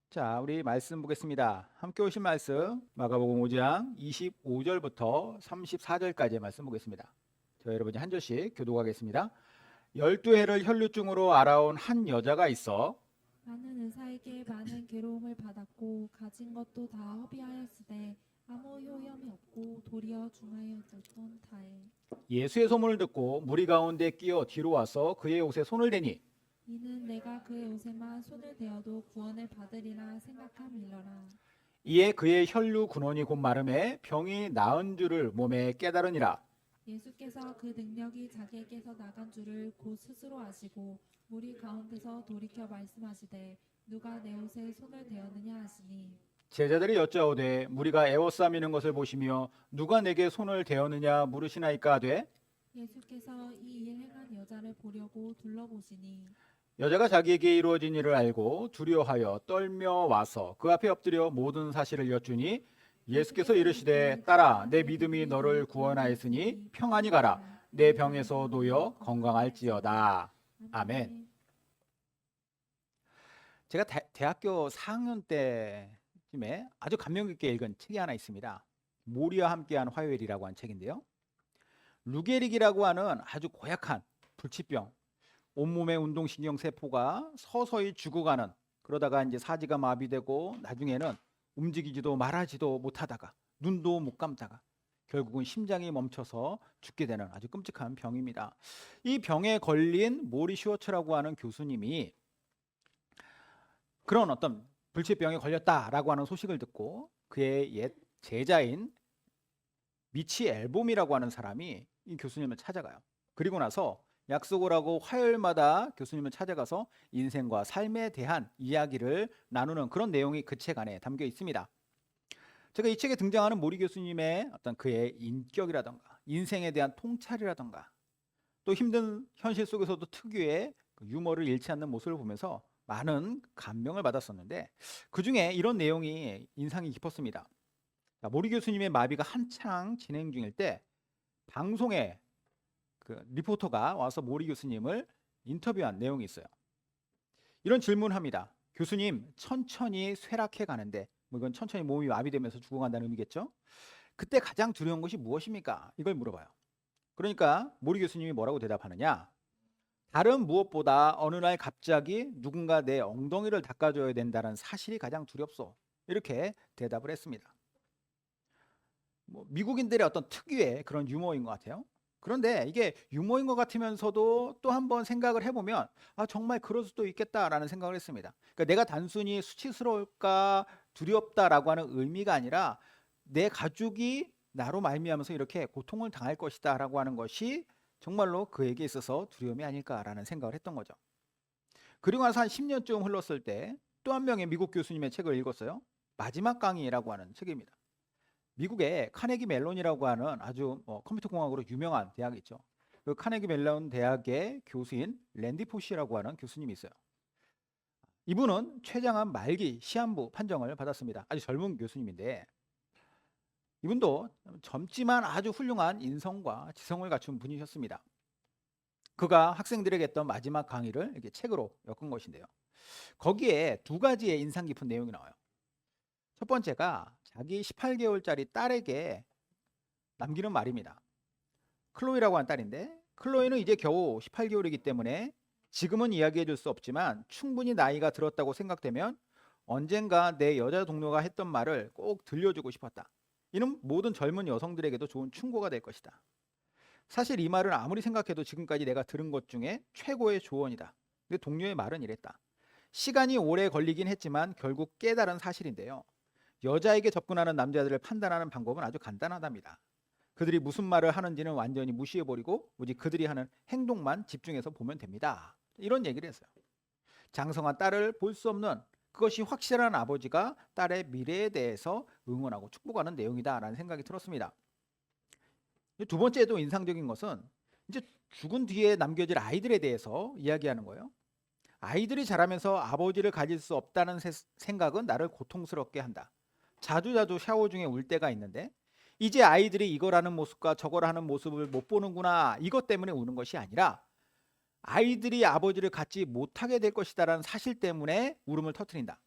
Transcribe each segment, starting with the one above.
자, 우리 말씀 보겠습니다. 함께 오신 말씀 마가복음 5장 25절부터 34절까지의 말씀 보겠습니다. 저 여러분이 한 절씩 교독하겠습니다. 12해를 혈루증으로 앓아온 한 여자가 있어 많은 의사에게 많은 괴로움을 받았고 가진 것도 다 허비하였으되 아무 효험이 없고 도리어 중하여졌던 타에 예수의 소문을 듣고 무리 가운데 끼어 뒤로 와서 그의 옷에 손을 대니 이는 내가 그의 옷에만 손을 대어도 구원을 받으리라 생각함이러라. 이에 그의 혈루 근원이 곧 마름에 병이 나은 줄을 몸에 깨달으니라. 예수께서 그 능력이 자기에게서 나간 줄을 곧 스스로 아시고 무리 가운데서 돌이켜 말씀하시되 누가 내 옷에 손을 대었느냐 하시니 제자들이 여짜오되 무리가 에워싸미는 것을 보시며 누가 내게 손을 대었느냐 물으시나이까 하되 예수께서 이 일 행한 여자를 보려고 둘러보시니 여자가 자기에게 이루어진 일을 알고 두려워하여 떨며 와서 그 앞에 엎드려 모든 사실을 여쭈니 예수께서 이르시되 딸아 내 믿음이 너를 구원하였으니 평안히 가라 내 병에서 놓여 건강할지어다. 아멘. 제가 대학교 4학년 때쯤에 아주 감명 깊게 읽은 책이 하나 있습니다. 모리와 함께한 화요일이라고 한 책인데요. 루게릭이라고 하는 아주 고약한 불치병, 온몸의 운동신경 세포가 서서히 죽어가는, 그러다가 이제 사지가 마비되고 나중에는 움직이지도 말하지도 못하다가 눈도 못 감다가 결국은 심장이 멈춰서 죽게 되는 아주 끔찍한 병입니다. 이 병에 걸린 모리 슈워츠라고 하는 교수님이 그런 어떤 불치병에 걸렸다라고 하는 소식을 듣고 그의 옛 제자인 미치 앨범이라고 하는 사람이 이 교수님을 찾아가요. 그리고 나서 약속을 하고 화요일마다 교수님을 찾아가서 인생과 삶에 대한 이야기를 나누는 그런 내용이 그 책 안에 담겨 있습니다. 제가 이 책에 등장하는 모리 교수님의 어떤 그의 인격이라던가 인생에 대한 통찰이라던가 또 힘든 현실 속에서도 특유의 그 유머를 잃지 않는 모습을 보면서 많은 감명을 받았었는데 그중에 이런 내용이 인상이 깊었습니다. 모리 교수님의 마비가 한창 진행 중일 때 방송에 그 리포터가 와서 모리 교수님을 인터뷰한 내용이 있어요. 이런 질문을 합니다. 교수님, 천천히 쇠락해 가는데, 뭐 이건 천천히 몸이 마비되면서 죽어간다는 의미겠죠? 그때 가장 두려운 것이 무엇입니까? 이걸 물어봐요. 그러니까 모리 교수님이 뭐라고 대답하느냐? 다른 무엇보다 어느 날 갑자기 누군가 내 엉덩이를 닦아줘야 된다는 사실이 가장 두렵소. 이렇게 대답을 했습니다. 뭐 미국인들의 어떤 특유의 그런 유머인 것 같아요. 그런데 이게 유머인 것 같으면서도 또 한번 생각을 해보면 정말 그럴 수도 있겠다라는 생각을 했습니다. 그러니까 내가 단순히 수치스러울까 두렵다라고 하는 의미가 아니라 내 가족이 나로 말미암아서 이렇게 고통을 당할 것이다라고 하는 것이 정말로 그에게 있어서 두려움이 아닐까라는 생각을 했던 거죠. 그리고 나서 한 10년쯤 흘렀을 때 또 한 명의 미국 교수님의 책을 읽었어요. 마지막 강의라고 하는 책입니다. 미국의 카네기 멜론이라고 하는 아주 컴퓨터 공학으로 유명한 대학이 있죠. 그 카네기 멜론 대학의 교수인 랜디 포시라고 하는 교수님이 있어요. 이분은 최장암 말기 시한부 판정을 받았습니다. 아주 젊은 교수님인데 이분도 젊지만 아주 훌륭한 인성과 지성을 갖춘 분이셨습니다. 그가 학생들에게 했던 마지막 강의를 이렇게 책으로 엮은 것인데요. 거기에 두 가지의 인상 깊은 내용이 나와요. 첫 번째가 자기 18개월짜리 딸에게 남기는 말입니다. 클로이라고 하는 딸인데 클로이는 이제 겨우 18개월이기 때문에 지금은 이야기해 줄 수 없지만 충분히 나이가 들었다고 생각되면 언젠가 내 여자 동료가 했던 말을 꼭 들려주고 싶었다. 이는 모든 젊은 여성들에게도 좋은 충고가 될 것이다. 사실 이 말은 아무리 생각해도 지금까지 내가 들은 것 중에 최고의 조언이다. 근데 동료의 말은 이랬다. 시간이 오래 걸리긴 했지만 결국 깨달은 사실인데요. 여자에게 접근하는 남자들을 판단하는 방법은 아주 간단하답니다. 그들이 무슨 말을 하는지는 완전히 무시해버리고 오직 그들이 하는 행동만 집중해서 보면 됩니다. 이런 얘기를 했어요. 장성한 딸을 볼 수 없는 그것이 확실한 아버지가 딸의 미래에 대해서 응원하고 축복하는 내용이다라는 생각이 들었습니다. 두 번째도 인상적인 것은 이제 죽은 뒤에 남겨질 아이들에 대해서 이야기하는 거예요. 아이들이 자라면서 아버지를 가질 수 없다는 생각은 나를 고통스럽게 한다. 자주자주 샤워 중에 울 때가 있는데 이제 아이들이 이거라는 모습과 저거라는 모습을 못 보는구나 이것 때문에 우는 것이 아니라 아이들이 아버지를 갖지 못하게 될 것이다라는 사실 때문에 울음을 터뜨린다.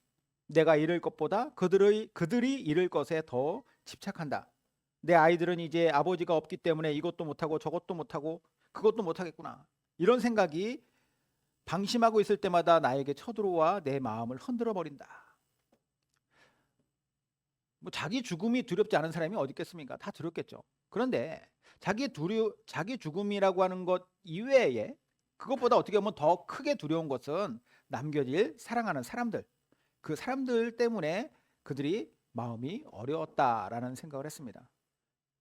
내가 잃을 것보다 그들이 잃을 것에 더 집착한다. 내 아이들은 이제 아버지가 없기 때문에 이것도 못하고 저것도 못하고 그것도 못하겠구나. 이런 생각이 방심하고 있을 때마다 나에게 쳐들어와 내 마음을 흔들어 버린다. 뭐 자기 죽음이 두렵지 않은 사람이 어디 있겠습니까? 다 두렵겠죠. 그런데 자기 죽음이라고 하는 것 이외에 그것보다 어떻게 보면 더 크게 두려운 것은 남겨질 사랑하는 사람들. 그 사람들 때문에 그들이 마음이 어려웠다라는 생각을 했습니다.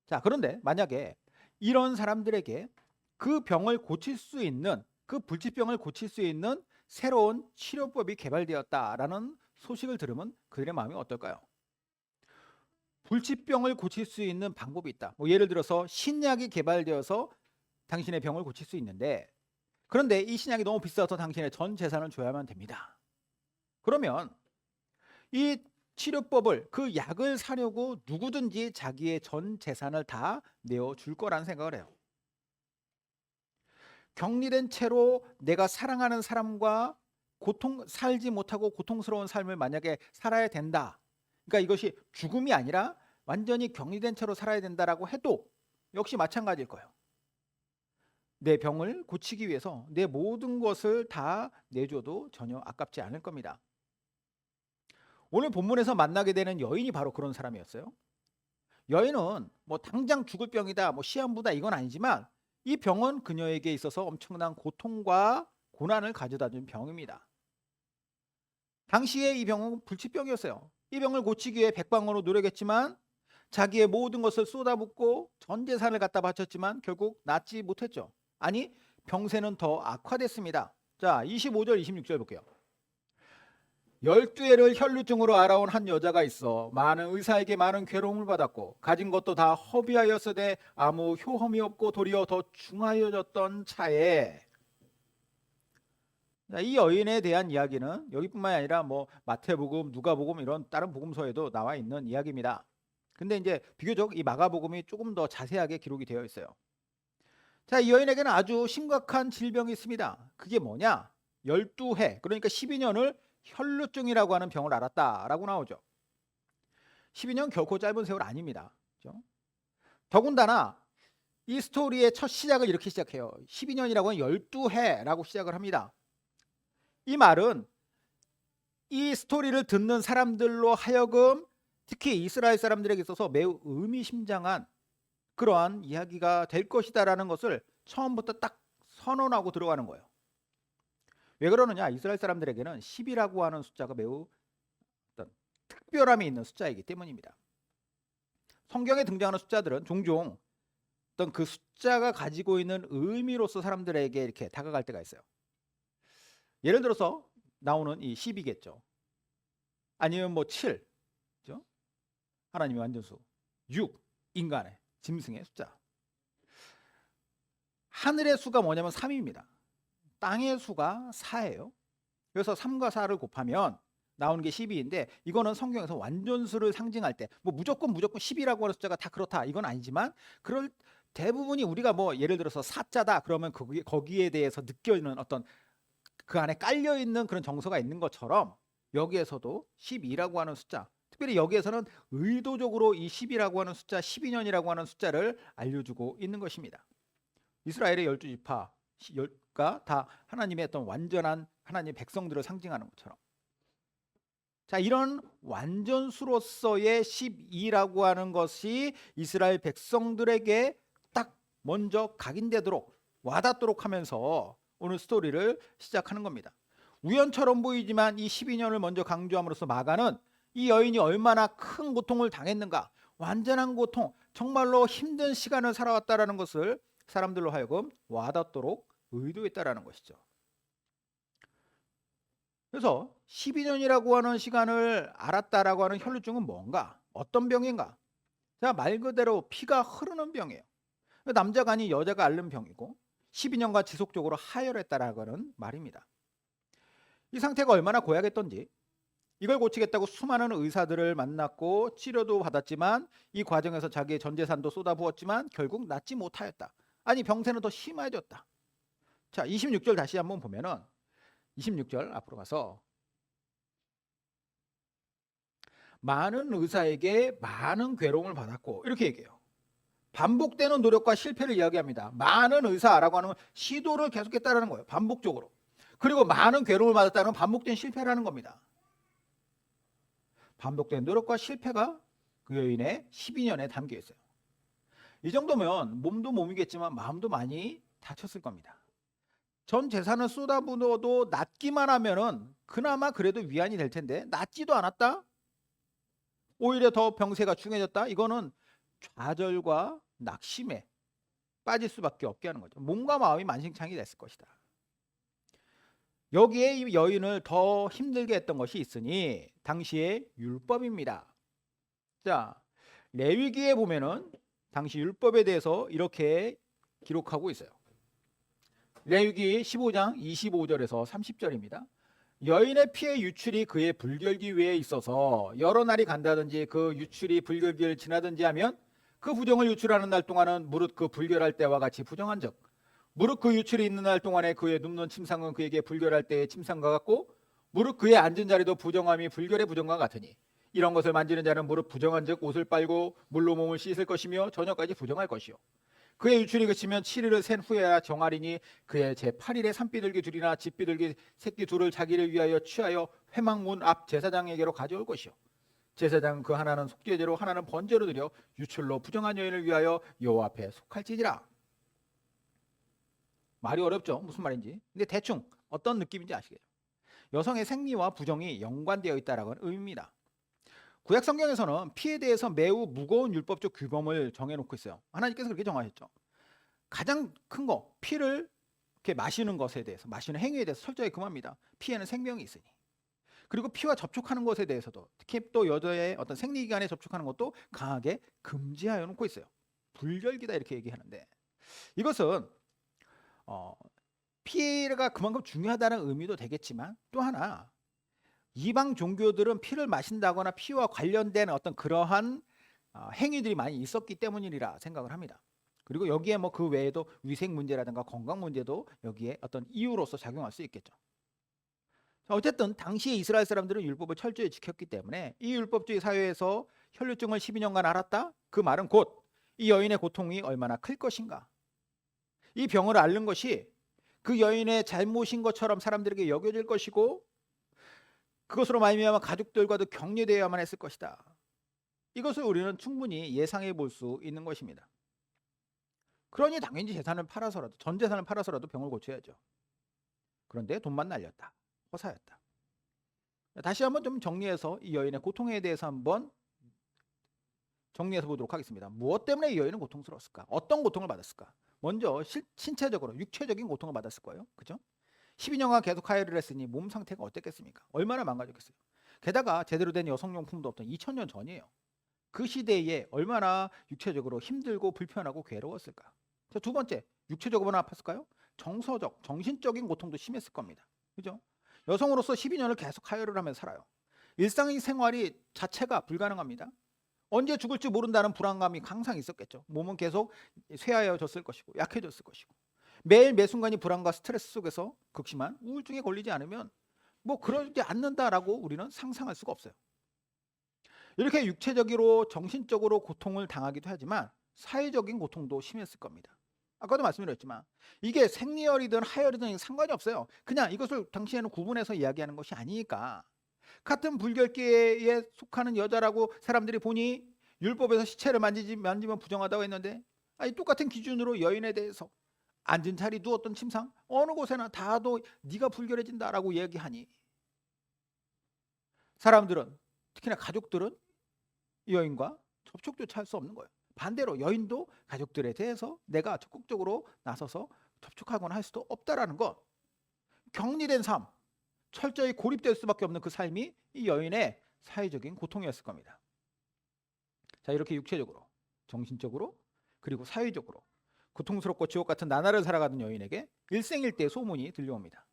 자, 그런데 만약에 이런 사람들에게 그 병을 고칠 수 있는, 그 불치병을 고칠 수 있는 새로운 치료법이 개발되었다라는 소식을 들으면 그들의 마음이 어떨까요? 불치병을 고칠 수 있는 방법이 있다. 뭐 예를 들어서 신약이 개발되어서 당신의 병을 고칠 수 있는데, 그런데 이 신약이 너무 비싸서 당신의 전 재산을 줘야만 됩니다. 그러면 이 치료법을, 그 약을 사려고 누구든지 자기의 전 재산을 다 내어줄 거라는 생각을 해요. 격리된 채로 내가 사랑하는 사람과 살지 못하고 고통스러운 삶을 만약에 살아야 된다. 그러니까 이것이 죽음이 아니라 완전히 격리된 채로 살아야 된다라고 해도 역시 마찬가지일 거예요. 내 병을 고치기 위해서 내 모든 것을 다 내줘도 전혀 아깝지 않을 겁니다. 오늘 본문에서 만나게 되는 여인이 바로 그런 사람이었어요. 여인은 뭐 당장 죽을 병이다, 뭐 시한부다 이건 아니지만 이 병은 그녀에게 있어서 엄청난 고통과 고난을 가져다 준 병입니다. 당시에 이 병은 불치병이었어요. 이 병을 고치기 위해 백방으로 노력했지만 자기의 모든 것을 쏟아붓고 전 재산을 갖다 바쳤지만 결국 낫지 못했죠. 아니, 병세는 더 악화됐습니다. 자, 25절 26절 볼게요. 12해를 혈루증으로 알아온 한 여자가 있어 많은 의사에게 많은 괴로움을 받았고 가진 것도 다 허비하였으되 아무 효험이 없고 도리어 더 중하여졌던 차에, 이 여인에 대한 이야기는 여기뿐만이 아니라 뭐 마태복음, 누가복음 이런 다른 복음서에도 나와 있는 이야기입니다. 근데 이제 비교적 이 마가복음이 조금 더 자세하게 기록이 되어 있어요. 자, 이 여인에게는 아주 심각한 질병이 있습니다. 그게 뭐냐? 12해, 그러니까 12년을 혈루증이라고 하는 병을 앓았다라고 나오죠. 12년 결코 짧은 세월 아닙니다. 그렇죠? 더군다나 이 스토리의 첫 시작을 이렇게 시작해요. 12년이라고 하면 12해라고 시작을 합니다. 이 말은 이 스토리를 듣는 사람들로 하여금 특히 이스라엘 사람들에게 있어서 매우 의미심장한 그러한 이야기가 될 것이다라는 것을 처음부터 딱 선언하고 들어가는 거예요. 왜 그러느냐? 이스라엘 사람들에게는 10이라고 하는 숫자가 매우 어떤 특별함이 있는 숫자이기 때문입니다. 성경에 등장하는 숫자들은 종종 어떤 그 숫자가 가지고 있는 의미로서 사람들에게 이렇게 다가갈 때가 있어요. 예를 들어서 나오는 이 10이겠죠. 아니면 뭐 7, 그렇죠? 하나님의 완전수. 6, 인간의 짐승의 숫자. 하늘의 수가 뭐냐면 3입니다. 땅의 수가 4예요. 그래서 3과 4를 곱하면 나오는 게 12인데 이거는 성경에서 완전수를 상징할 때 뭐 무조건 10이라고 하는 숫자가 다 그렇다 이건 아니지만 그럴 대부분이 우리가 뭐 예를 들어서 4자다 그러면 거기에 대해서 느껴지는 어떤 그 안에 깔려 있는 그런 정서가 있는 것처럼 여기에서도 12라고 하는 숫자, 특별히 여기에서는 의도적으로 이 10이라고 하는 숫자, 12년이라고 하는 숫자를 알려주고 있는 것입니다. 이스라엘의 12지파가 다 하나님의 어떤 완전한 하나님의 백성들을 상징하는 것처럼. 자, 이런 완전수로서의 12라고 하는 것이 이스라엘 백성들에게 딱 먼저 각인되도록 와닿도록 하면서 오늘 스토리를 시작하는 겁니다. 우연처럼 보이지만 이 12년을 먼저 강조함으로써 마가는 이 여인이 얼마나 큰 고통을 당했는가, 완전한 고통, 정말로 힘든 시간을 살아왔다라는 것을 사람들로 하여금 와닿도록 의도했다라는 것이죠. 그래서 12년이라고 하는 시간을 알았다라고 하는 혈루증은 뭔가? 어떤 병인가? 자, 말 그대로 피가 흐르는 병이에요. 남자가 아닌 여자가 앓는 병이고 12년간 지속적으로 하혈했다라고 하는 말입니다. 이 상태가 얼마나 고약했던지 이걸 고치겠다고 수많은 의사들을 만났고 치료도 받았지만 이 과정에서 자기의 전 재산도 쏟아부었지만 결국 낫지 못하였다. 아니, 병세는 더 심해졌다. 자, 26절 다시 한번 보면은 26절 앞으로 가서 많은 의사에게 많은 괴로움을 받았고 이렇게 얘기해요. 반복되는 노력과 실패를 이야기합니다. 많은 의사라고 하는 건 시도를 계속했다는 거예요. 반복적으로. 그리고 많은 괴로움을 받았다는 건 반복된 실패라는 겁니다. 반복된 노력과 실패가 그 여인의 12년에 담겨 있어요. 이 정도면 몸도 몸이겠지만 마음도 많이 다쳤을 겁니다. 전 재산을 쏟아부어도 낫기만 하면은 그나마 그래도 위안이 될 텐데 낫지도 않았다? 오히려 더 병세가 중해졌다? 이거는 좌절과 낙심에 빠질 수밖에 없게 하는 거죠. 몸과 마음이 만신창이 됐을 것이다. 여기에 이 여인을 더 힘들게 했던 것이 있으니 당시의 율법입니다. 자, 레위기에 보면은 당시 율법에 대해서 이렇게 기록하고 있어요. 레위기 15장 25절에서 30절입니다. 여인의 피의 유출이 그의 불결기 외에 있어서 여러 날이 간다든지 그 유출이 불결기를 지나든지 하면 그 부정을 유출하는 날 동안은 무릇 그 불결할 때와 같이 부정한즉 무릇 그 유출이 있는 날 동안에 그의 눕는 침상은 그에게 불결할 때의 침상과 같고 무릇 그의 앉은 자리도 부정함이 불결의 부정과 같으니 이런 것을 만지는 자는 무릇 부정한즉 옷을 빨고 물로 몸을 씻을 것이며 저녁까지 부정할 것이요 그의 유출이 그치면 7일을 센 후에야 정하리니 그의 제8일에 산비둘기 둘이나 집비둘기 새끼 둘을 자기를 위하여 취하여 회막문 앞 제사장에게로 가져올 것이요 제사장은 그 하나는 속죄제로 하나는 번제로 드려 유출로 부정한 여인을 위하여 여호와 앞에 속할지니라. 말이 어렵죠. 무슨 말인지. 근데 대충 어떤 느낌인지 아시겠죠? 여성의 생리와 부정이 연관되어 있다라는 의미입니다. 구약 성경에서는 피에 대해서 매우 무거운 율법적 규범을 정해놓고 있어요. 하나님께서 그렇게 정하셨죠. 가장 큰 거, 피를 이렇게 마시는 것에 대해서, 마시는 행위에 대해서 철저히 금합니다. 피에는 생명이 있으니. 그리고 피와 접촉하는 것에 대해서도, 특히 또 여자의 어떤 생리기관에 접촉하는 것도 강하게 금지하여 놓고 있어요. 불결기다 이렇게 얘기하는데 이것은 피가 그만큼 중요하다는 의미도 되겠지만 또 하나 이방 종교들은 피를 마신다거나 피와 관련된 어떤 그러한 행위들이 많이 있었기 때문이라 생각을 합니다. 그리고 여기에 뭐 그 외에도 위생 문제라든가 건강 문제도 여기에 어떤 이유로서 작용할 수 있겠죠. 어쨌든 당시에 이스라엘 사람들은 율법을 철저히 지켰기 때문에 이 율법주의 사회에서 혈류증을 12년간 앓았다? 그 말은 곧 이 여인의 고통이 얼마나 클 것인가. 이 병을 앓는 것이 그 여인의 잘못인 것처럼 사람들에게 여겨질 것이고 그것으로 말미암아 가족들과도 격려되어야만 했을 것이다. 이것을 우리는 충분히 예상해 볼 수 있는 것입니다. 그러니 당연히 재산을 팔아서라도 전 재산을 팔아서라도 병을 고쳐야죠. 그런데 돈만 날렸다. 허사였다. 다시 한번 좀 정리해서 이 여인의 고통에 대해서 한번 정리해서 보도록 하겠습니다. 무엇 때문에 이 여인은 고통스러웠을까? 어떤 고통을 받았을까? 먼저 신체적으로 육체적인 고통을 받았을 거예요. 그죠? 12년간 계속 하혈을 했으니 몸 상태가 어땠겠습니까? 얼마나 망가졌겠어요. 게다가 제대로 된 여성용품도 없던 2000년 전이에요. 그 시대에 얼마나 육체적으로 힘들고 불편하고 괴로웠을까? 자, 두 번째, 육체적으로만 아팠을까요? 정서적, 정신적인 고통도 심했을 겁니다. 그죠? 여성으로서 12년을 계속 하혈을 하면서 살아요. 일상생활이 자체가 불가능합니다. 언제 죽을지 모른다는 불안감이 항상 있었겠죠. 몸은 계속 쇠하여졌을 것이고 약해졌을 것이고 매일 매 순간이 불안과 스트레스 속에서 극심한 우울증에 걸리지 않으면 뭐 그러지 않는다라고 우리는 상상할 수가 없어요. 이렇게 육체적으로 정신적으로 고통을 당하기도 하지만 사회적인 고통도 심했을 겁니다. 아까도 말씀드렸지만 이게 생리혈이든 하혈이든 상관이 없어요. 그냥 이것을 당시에는 구분해서 이야기하는 것이 아니니까 같은 불결기에 속하는 여자라고 사람들이 보니 율법에서 시체를 만지면 부정하다고 했는데 아니 똑같은 기준으로 여인에 대해서 앉은 자리 누웠던 침상 어느 곳에나 닿아도 네가 불결해진다라고 얘기하니 사람들은 특히나 가족들은 이 여인과 접촉조차 할 수 없는 거예요. 반대로 여인도 가족들에 대해서 내가 적극적으로 나서서 접촉하거나 할 수도 없다라는 것. 격리된 삶, 철저히 고립될 수밖에 없는 그 삶이 이 여인의 사회적인 고통이었을 겁니다. 자, 이렇게 육체적으로, 정신적으로, 그리고 사회적으로 고통스럽고 지옥 같은 나날을 살아가는 여인에게 일생일대 소문이 들려옵니다.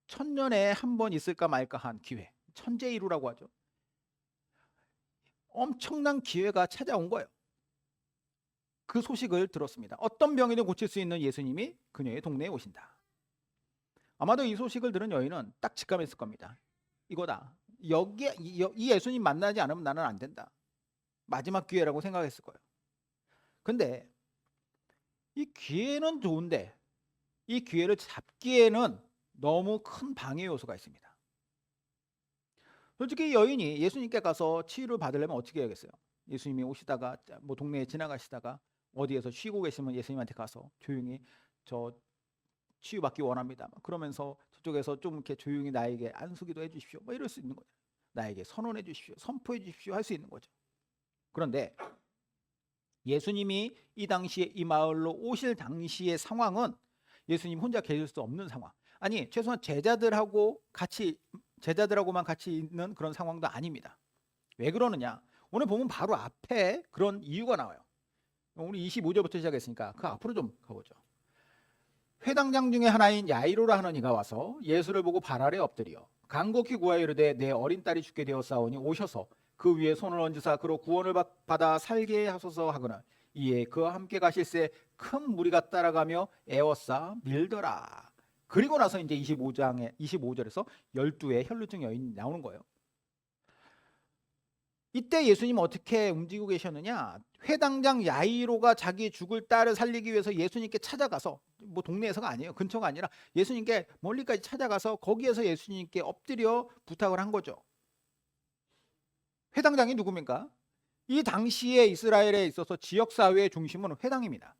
천년에 한 번 있을까 말까 한 기회, 천재일우라고 하죠. 엄청난 기회가 찾아온 거예요. 그 소식을 들었습니다. 어떤 병이든 고칠 수 있는 예수님이 그녀의 동네에 오신다. 아마도 이 소식을 들은 여인은 딱 직감했을 겁니다. 이거다. 여기에 이 예수님 만나지 않으면 나는 안 된다. 마지막 기회라고 생각했을 거예요. 근데 이 기회는 좋은데 이 기회를 잡기에는 너무 큰 방해 요소가 있습니다. 솔직히 여인이 예수님께 가서 치유를 받으려면 어떻게 해야겠어요? 예수님이 오시다가 뭐 동네에 지나가시다가 어디에서 쉬고 계시면 예수님한테 가서 조용히 저 치유받기 원합니다. 그러면서 저쪽에서 좀 이렇게 조용히 나에게 안수기도 해주십시오. 뭐 이럴 수 있는 거죠. 나에게 선언해 주십시오. 선포해 주십시오. 할 수 있는 거죠. 그런데 예수님이 이 당시에 이 마을로 오실 당시의 상황은 예수님 혼자 계실 수 없는 상황. 아니 최소한 제자들하고만 같이 있는 그런 상황도 아닙니다. 왜 그러느냐? 오늘 보면 바로 앞에 그런 이유가 나와요. 우리 25절부터 시작했으니까 그 앞으로 좀 가보죠. 회당장 중에 하나인 야이로라 하는 이가 와서 예수를 보고 발 아래 엎드려 간곡히 구하여 이르되 내 어린 딸이 죽게 되었사오니 오셔서 그 위에 손을 얹으사 그로 구원을 받아 살게 하소서 하거나 이에 그와 함께 가실새 큰 무리가 따라가며 애워싸 밀더라. 그리고 나서 이제 25절에서 12의 혈루증 여인이 나오는 거예요. 이때 예수님은 어떻게 움직이고 계셨느냐? 회당장 야이로가 자기 죽을 딸을 살리기 위해서 예수님께 찾아가서, 뭐 동네에서가 아니에요, 근처가 아니라 예수님께 멀리까지 찾아가서 거기에서 예수님께 엎드려 부탁을 한 거죠. 회당장이 누굽니까? 이 당시에 이스라엘에 있어서 지역사회의 중심은 회당입니다.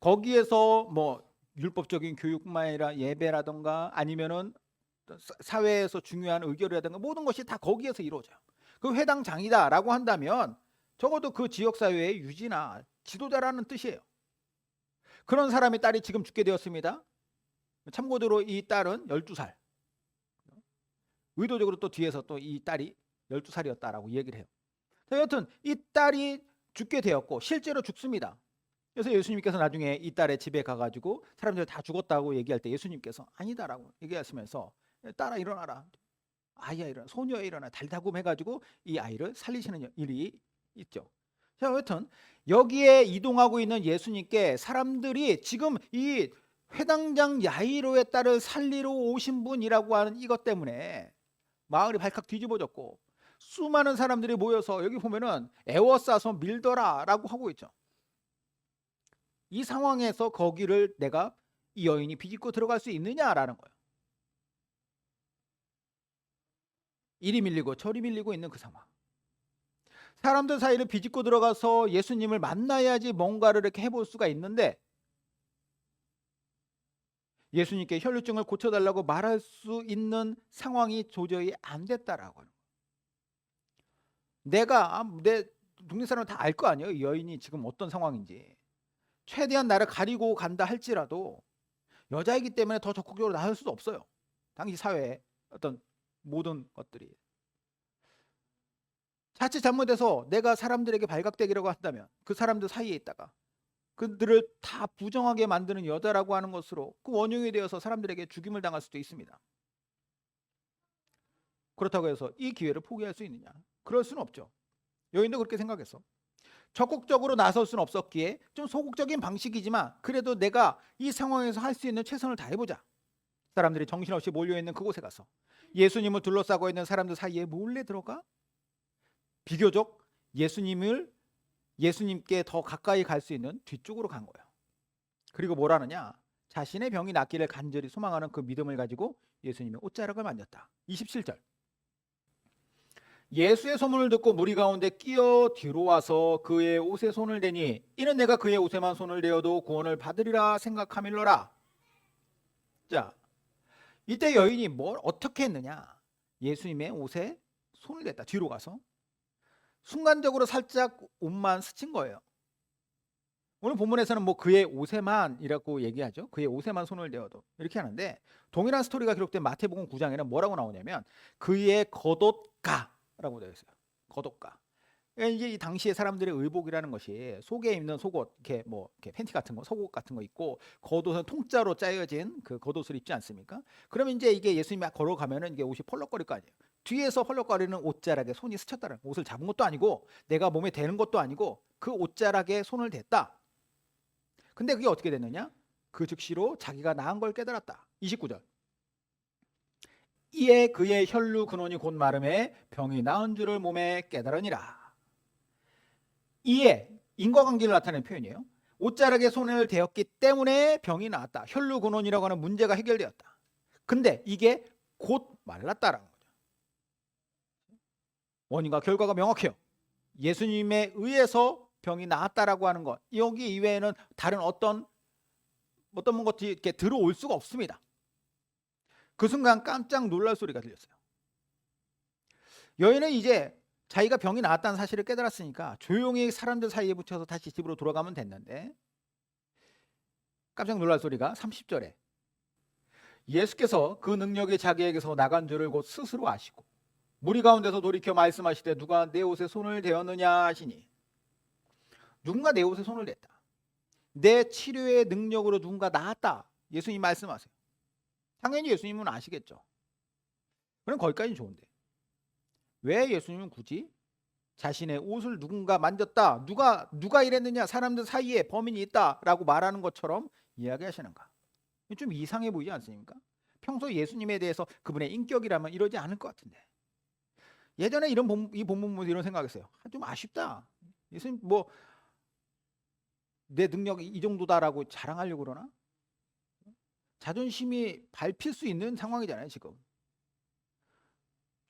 거기에서 뭐 율법적인 교육뿐만 아니라 예배라든가 아니면은 사회에서 중요한 의결이라든가 모든 것이 다 거기에서 이루어져요. 그 회당장이다라고 한다면 적어도 그 지역사회의 유지나 지도자라는 뜻이에요. 그런 사람의 딸이 지금 죽게 되었습니다. 참고로 이 딸은 12살. 의도적으로 또 뒤에서 또 이 딸이 12살이었다라고 얘기를 해요. 여하튼 이 딸이 죽게 되었고 실제로 죽습니다. 그래서 예수님께서 나중에 이 딸의 집에 가가지고 사람들이 다 죽었다고 얘기할 때 예수님께서 아니다라고 얘기하시면서 딸아 일어나라, 아이야 일어나, 소녀야 일어나, 달다굼 해가지고 이 아이를 살리시는 일이 있죠. 자, 여하튼 여기에 이동하고 있는 예수님께 사람들이 지금 이 회당장 야이로의 딸을 살리러 오신 분이라고 하는 이것 때문에 마을이 발칵 뒤집어졌고 수많은 사람들이 모여서 여기 보면은 애워싸서 밀더라라고 하고 있죠. 이 상황에서 거기를 내가 이 여인이 비집고 들어갈 수 있느냐라는 거예요. 이리 밀리고 저리 밀리고 있는 그 상황. 사람들 사이를 비집고 들어가서 예수님을 만나야지 뭔가를 이렇게 해볼 수가 있는데 예수님께 혈루증을 고쳐달라고 말할 수 있는 상황이 도저히 안 됐다라고 하는 거예요. 내 동네 사람은 다 알 거 아니에요. 이 여인이 지금 어떤 상황인지. 최대한 나를 가리고 간다 할지라도 여자이기 때문에 더 적극적으로 나설 수도 없어요. 당시 사회의 어떤 모든 것들이. 자칫 잘못해서 내가 사람들에게 발각되기라고 한다면 그 사람들 사이에 있다가 그들을 다 부정하게 만드는 여자라고 하는 것으로 그 원흉이 되어서 사람들에게 죽임을 당할 수도 있습니다. 그렇다고 해서 이 기회를 포기할 수 있느냐? 그럴 수는 없죠. 여인도 그렇게 생각했어. 적극적으로 나설 수는 없었기에 좀 소극적인 방식이지만 그래도 내가 이 상황에서 할 수 있는 최선을 다해보자. 사람들이 정신없이 몰려있는 그곳에 가서 예수님을 둘러싸고 있는 사람들 사이에 몰래 들어가 비교적 예수님께 더 가까이 갈 수 있는 뒤쪽으로 간 거예요. 그리고 뭐라느냐? 자신의 병이 낫기를 간절히 소망하는 그 믿음을 가지고 예수님의 옷자락을 만졌다. 27절. 예수의 소문을 듣고 무리 가운데 끼어 뒤로 와서 그의 옷에 손을 대니 이는 내가 그의 옷에만 손을 대어도 구원을 받으리라 생각함일러라. 자, 이때 여인이 뭘 어떻게 했느냐? 예수님의 옷에 손을 댔다. 뒤로 가서 순간적으로 살짝 옷만 스친 거예요. 오늘 본문에서는 뭐 그의 옷에만이라고 얘기하죠. 그의 옷에만 손을 대어도 이렇게 하는데 동일한 스토리가 기록된 마태복음 9장에는 뭐라고 나오냐면 그의 겉옷가라고 되어 있어요. 겉옷가. 이게 이 당시에 사람들의 의복이라는 것이 속에 입는 속옷, 이렇게 팬티 같은 거, 속옷 같은 거 입고 겉옷은 통짜로 짜여진 그 겉옷을 입지 않습니까? 그러면 이제 이게 예수님이 막 걸어가면은 이게 옷이 펄럭거릴 거 아니에요. 뒤에서 펄럭거리는 옷자락에 손이 스쳤다는, 옷을 잡은 것도 아니고 내가 몸에 대는 것도 아니고 그 옷자락에 손을 댔다. 근데 그게 어떻게 됐느냐? 그 즉시로 자기가 나은 걸 깨달았다. 29절. 이에 그의 혈루 근원이 곧 마름에 병이 나은 줄을 몸에 깨달으니라. 이에 인과관계를 나타내는 표현이에요. 옷자락에 손을 대었기 때문에 병이 나았다. 혈루 근원이라고 하는 문제가 해결되었다. 근데 이게 곧 말랐다라는 거죠. 원인과 결과가 명확해요. 예수님에 의해서 병이 나았다라고 하는 것, 여기 이외에는 다른 어떤 것이 이렇게 들어올 수가 없습니다. 그 순간 깜짝 놀랄 소리가 들렸어요. 여인은 이제 자기가 병이 나았다는 사실을 깨달았으니까 조용히 사람들 사이에 붙여서 다시 집으로 돌아가면 됐는데, 깜짝 놀랄 소리가 30절에 예수께서 그 능력이 자기에게서 나간 줄을 곧 스스로 아시고 무리 가운데서 돌이켜 말씀하시되 누가 내 옷에 손을 대었느냐 하시니, 누군가 내 옷에 손을 댔다. 내 치료의 능력으로 누군가 나았다. 예수님 말씀하세요. 당연히 예수님은 아시겠죠. 그럼 거기까지는 좋은데 왜 예수님은 굳이 자신의 옷을 누군가 만졌다, 누가 이랬느냐, 사람들 사이에 범인이 있다라고 말하는 것처럼 이야기하시는가? 좀 이상해 보이지 않습니까? 평소 예수님에 대해서 그분의 인격이라면 이러지 않을 것 같은데. 예전에 이 본문 보면서 이런 생각했어요. 좀 아쉽다. 예수님 뭐 내 능력이 이 정도다라고 자랑하려고 그러나? 자존심이 밟힐 수 있는 상황이잖아요, 지금.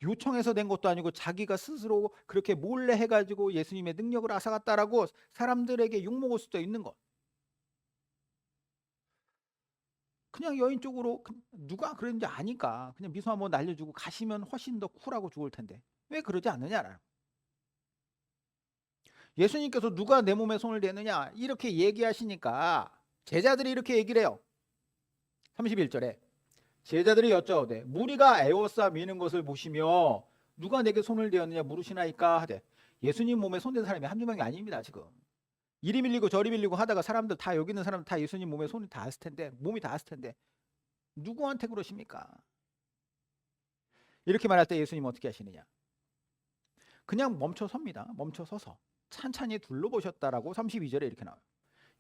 요청해서 된 것도 아니고 자기가 스스로 그렇게 몰래 해가지고 예수님의 능력을 앗아갔다라고 사람들에게 욕먹을 수도 있는 것. 그냥 여인 쪽으로 누가 그랬는지 아니까 그냥 미소 한번 날려주고 가시면 훨씬 더 쿨하고 좋을 텐데 왜 그러지 않느냐라는. 예수님께서 누가 내 몸에 손을 대느냐 이렇게 얘기하시니까 제자들이 이렇게 얘기를 해요. 31절에 제자들이 여짜오되 무리가 에워싸 미는 것을 보시며 누가 내게 손을 대었느냐 물으시나이까 하되, 예수님 몸에 손댄 사람이 한두 명이 아닙니다. 지금 이리 밀리고 저리 밀리고 하다가 사람들 다, 여기 있는 사람들 다 예수님 몸에 손이 닿았을 텐데, 몸이 닿았을 텐데 누구한테 그러십니까? 이렇게 말할 때 예수님은 어떻게 하시느냐, 그냥 멈춰 섭니다. 멈춰 서서 찬찬히 둘러보셨다라고 32절에 이렇게 나와요.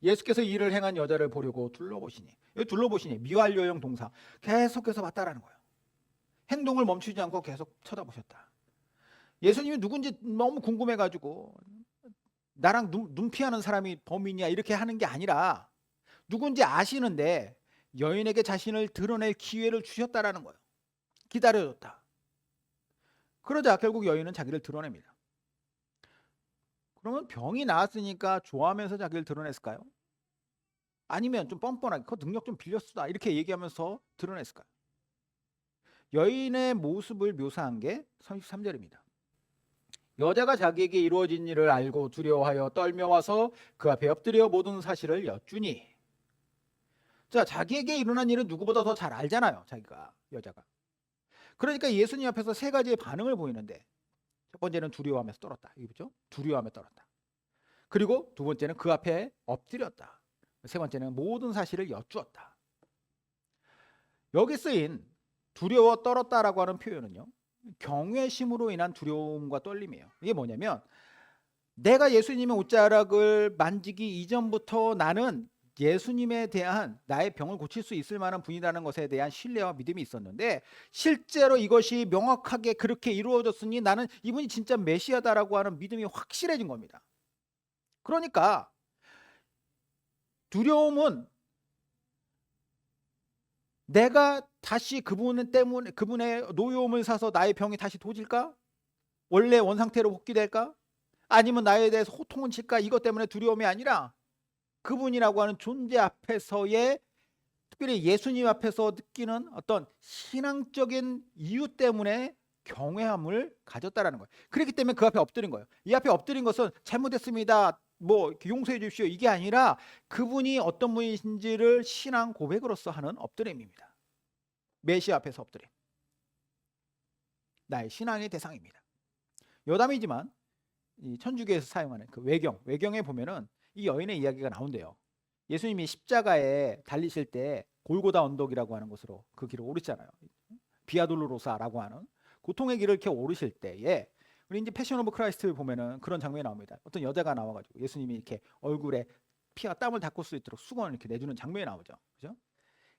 예수께서 일을 행한 여자를 보려고 둘러보시니, 여기 둘러보시니 미완료형 동사, 계속해서 봤다라는 거예요. 행동을 멈추지 않고 계속 쳐다보셨다. 예수님이 누군지 너무 궁금해가지고 나랑 눈 피하는 사람이 범인이야 이렇게 하는 게 아니라 누군지 아시는데 여인에게 자신을 드러낼 기회를 주셨다라는 거예요. 기다려줬다. 그러자 결국 여인은 자기를 드러냅니다. 그러면 병이 나았으니까 좋아하면서 자기를 드러냈을까요? 아니면 좀 뻔뻔하게 그 능력 좀 빌렸다 이렇게 얘기하면서 드러냈을까요? 여인의 모습을 묘사한 게 33절입니다. 여자가 자기에게 이루어진 일을 알고 두려워하여 떨며 와서 그 앞에 엎드려 모든 사실을 여쭈니. 자, 자기에게 일어난 일은 누구보다 더 잘 알잖아요, 자기가, 여자가. 그러니까 예수님 앞에서 세 가지의 반응을 보이는데, 첫 번째는 두려워하면서 떨었다. 이거죠? 두려워하며 떨었다. 그리고 두 번째는 그 앞에 엎드렸다. 세 번째는 모든 사실을 여쭈었다. 여기 쓰인 두려워 떨었다라고 하는 표현은요, 경외심으로 인한 두려움과 떨림이에요. 이게 뭐냐면, 내가 예수님의 옷자락을 만지기 이전부터 나는 예수님에 대한 나의 병을 고칠 수 있을 만한 분이라는 것에 대한 신뢰와 믿음이 있었는데, 실제로 이것이 명확하게 그렇게 이루어졌으니 나는 이분이 진짜 메시아다라고 하는 믿음이 확실해진 겁니다. 그러니까 두려움은 내가 다시 그분 때문에, 그분의 노여움을 사서 나의 병이 다시 도질까? 원래 원상태로 복귀될까? 아니면 나에 대해서 호통은 칠까? 이것 때문에 두려움이 아니라 그분이라고 하는 존재 앞에서의, 특별히 예수님 앞에서 느끼는 어떤 신앙적인 이유 때문에 경외함을 가졌다라는 거예요. 그렇기 때문에 그 앞에 엎드린 거예요. 이 앞에 엎드린 것은 잘못했습니다, 뭐 용서해 주십시오, 이게 아니라 그분이 어떤 분이신지를 신앙 고백으로서 하는 엎드림입니다. 메시아 앞에서 엎드림, 나의 신앙의 대상입니다. 여담이지만 이 천주교에서 사용하는 그 외경에 보면은 이 여인의 이야기가 나온대요. 예수님이 십자가에 달리실 때 골고다 언덕이라고 하는 곳으로 그 길을 오르잖아요. 비아돌로로사라고 하는 고통의 길을 이렇게 오르실 때에, 우리 이제 패션 오브 크라이스트 보면은 그런 장면이 나옵니다. 어떤 여자가 나와가지고 예수님이 이렇게 얼굴에 피와 땀을 닦을 수 있도록 수건을 이렇게 내주는 장면이 나오죠. 그죠?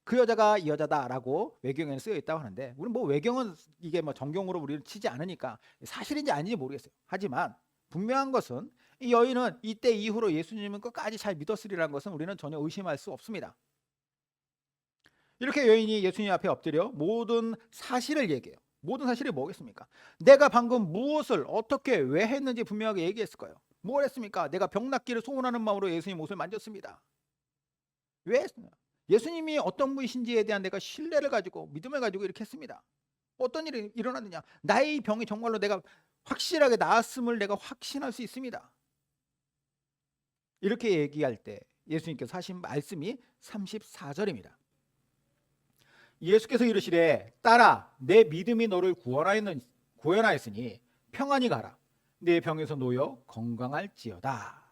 그 여자가 이 여자다라고 외경에는 쓰여 있다고 하는데 우리는 뭐 외경은 이게 뭐 정경으로 우리는 치지 않으니까 사실인지 아닌지 모르겠어요. 하지만 분명한 것은 이 여인은 이때 이후로 예수님을 끝까지 잘 믿었으리라는 것은 우리는 전혀 의심할 수 없습니다. 이렇게 여인이 예수님 앞에 엎드려 모든 사실을 얘기해요. 모든 사실이 뭐겠습니까? 내가 방금 무엇을 어떻게 왜 했는지 분명하게 얘기했을 거예요. 뭘 했습니까? 내가 병 낫기를 소원하는 마음으로 예수님 옷을 만졌습니다. 왜 했어요? 예수님이 어떤 분이신지에 대한 내가 신뢰를 가지고 믿음을 가지고 이렇게 했습니다. 어떤 일이 일어났느냐? 나의 병이 정말로 내가 확실하게 나았음을 내가 확신할 수 있습니다. 이렇게 얘기할 때 예수님께서 하신 말씀이 34절입니다. 예수께서 이르시되 딸아 내 믿음이 너를 구원하였으니 평안히 가라. 내 병에서 놓여 건강할지어다.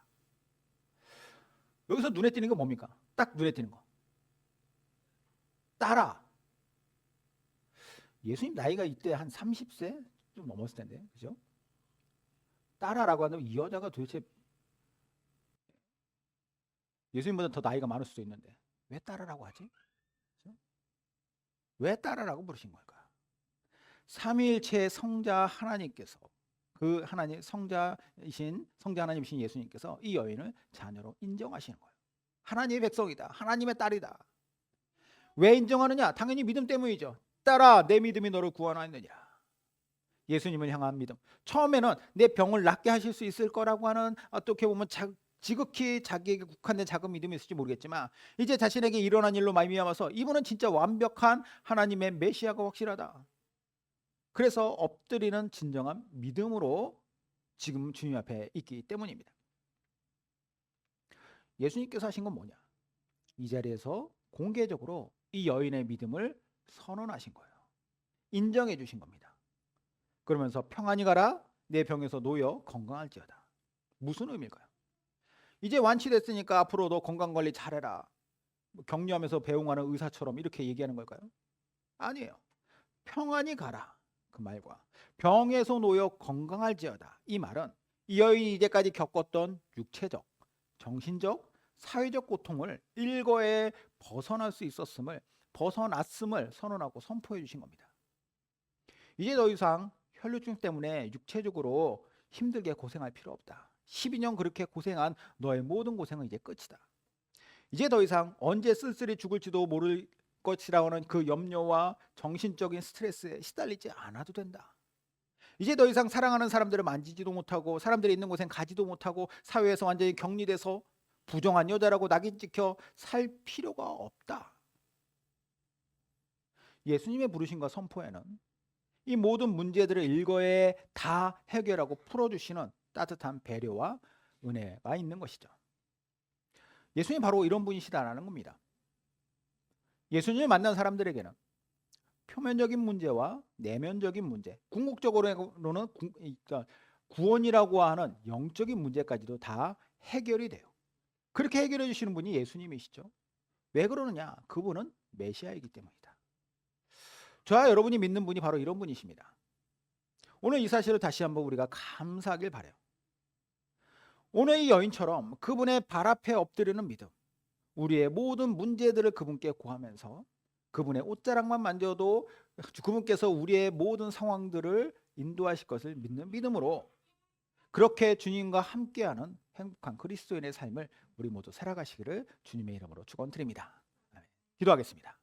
여기서 눈에 띄는 게 뭡니까? 딱 눈에 띄는 거. 딸아. 예수님 나이가 이때 한 30세 좀 넘었을 텐데, 그죠? 딸아라고 하면 이 여자가 도대체 예수님보다 더 나이가 많을 수도 있는데 왜 딸아라고 하지? 그죠? 왜 딸아라고 부르신 걸까? 삼위일체 성자 하나님께서 그 하나님 성자 하나님이신 예수님께서 이 여인을 자녀로 인정하시는 거예요. 하나님의 백성이다. 하나님의 딸이다. 왜 인정하느냐? 당연히 믿음 때문이죠. 딸아 내 믿음이 너를 구원하였느니라. 예수님을 향한 믿음. 처음에는 내 병을 낫게 하실 수 있을 거라고 하는 어떻게 보면 지극히 자기에게 국한된 작은 믿음이 있을지 모르겠지만 이제 자신에게 일어난 일로 말미암아서 이분은 진짜 완벽한 하나님의 메시아가 확실하다. 그래서 엎드리는 진정한 믿음으로 지금 주님 앞에 있기 때문입니다. 예수님께서 하신 건 뭐냐? 이 자리에서 공개적으로 이 여인의 믿음을 선언하신 거예요. 인정해 주신 겁니다. 그러면서 평안히 가라 내 병에서 놓여 건강할지어다. 무슨 의미일까요? 이제 완치됐으니까 앞으로 너 건강관리 잘해라. 격려하면서 배웅하는 의사처럼 이렇게 얘기하는 걸까요? 아니에요. 평안히 가라. 그 말과 병에서 놓여 건강할지어다. 이 말은 이 여인이 이제까지 겪었던 육체적, 정신적, 사회적 고통을 일거에 벗어날 수 있었음을 벗어났음을 선언하고 선포해 주신 겁니다. 이제 더 이상 혈류증 때문에 육체적으로 힘들게 고생할 필요 없다. 12년 그렇게 고생한 너의 모든 고생은 이제 끝이다. 이제 더 이상 언제 쓸쓸히 죽을지도 모를 것이라는 그 염려와 정신적인 스트레스에 시달리지 않아도 된다. 이제 더 이상 사랑하는 사람들을 만지지도 못하고 사람들이 있는 곳엔 가지도 못하고 사회에서 완전히 격리돼서 부정한 여자라고 낙인 찍혀 살 필요가 없다. 예수님의 부르심과 선포에는 이 모든 문제들을 일거에 다 해결하고 풀어주시는 따뜻한 배려와 은혜가 있는 것이죠. 예수님이 바로 이런 분이시다라는 겁니다. 예수님을 만난 사람들에게는 표면적인 문제와 내면적인 문제, 궁극적으로는 구원이라고 하는 영적인 문제까지도 다 해결이 돼요. 그렇게 해결해 주시는 분이 예수님이시죠. 왜 그러느냐? 그분은 메시아이기 때문이다. 저와 여러분이 믿는 분이 바로 이런 분이십니다. 오늘 이 사실을 다시 한번 우리가 감사하길 바라요. 오늘 이 여인처럼 그분의 발 앞에 엎드리는 믿음, 우리의 모든 문제들을 그분께 고하면서 그분의 옷자락만 만져도 그분께서 우리의 모든 상황들을 인도하실 것을 믿는 믿음으로 그렇게 주님과 함께하는 행복한 그리스도인의 삶을 우리 모두 살아가시기를 주님의 이름으로 축원드립니다. 기도하겠습니다.